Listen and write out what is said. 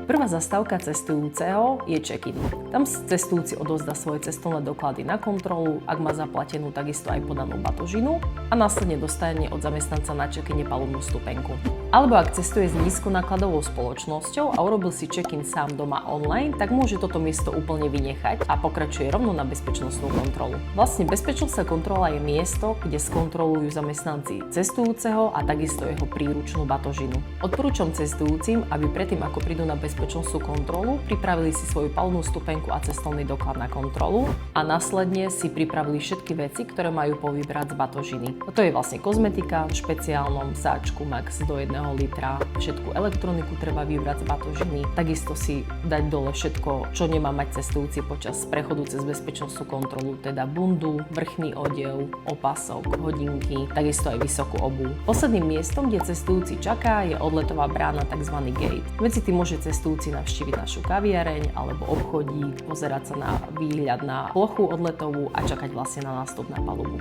Prvá zastávka cestujúceho je check-in. Tam cestujúci odovzdá svoje cestovné doklady na kontrolu, ak má zaplatenú takisto aj podanú batožinu a následne dostane od zamestnanca na check-ine palubnú stupenku. Alebo ak cestuje s nízkonákladovou spoločnosťou a urobil si check-in sám doma online, tak môže toto miesto úplne vynechať a pokračuje rovno na bezpečnostnú kontrolu. Vlastne bezpečnostná kontrola je miesto, kde skontrolujú zamestnanci cestujúceho a takisto jeho príručnú batožinu. Odporúčam cestujúcim, aby predtým ako prídu na bezpečnostnú kontrolu, pripravili si svoju palubnú stupenku a cestovný doklad na kontrolu a následne si pripravili všetky veci, ktoré majú povybrať z batožiny. To je vlastne kozmetika v špeciálnom sáčku max do 1 litra, všetku elektroniku treba vybrať z batožiny, takisto si dať dole všetko, čo nemá mať cestujúci počas prechodu cez bezpečnostnú kontrolu, teda bundu, vrchný odev, opasok, hodinky, takisto aj vysokú obuv. Posledným miestom, kde cestujúci čaká, je odletová brána, tzv. Gate. Medzi tým môže cestujúci navštíviť našu kaviareň alebo obchodík, pozerať sa na výhľad na plochu odletovú a čakať vlastne na nástup na palubu.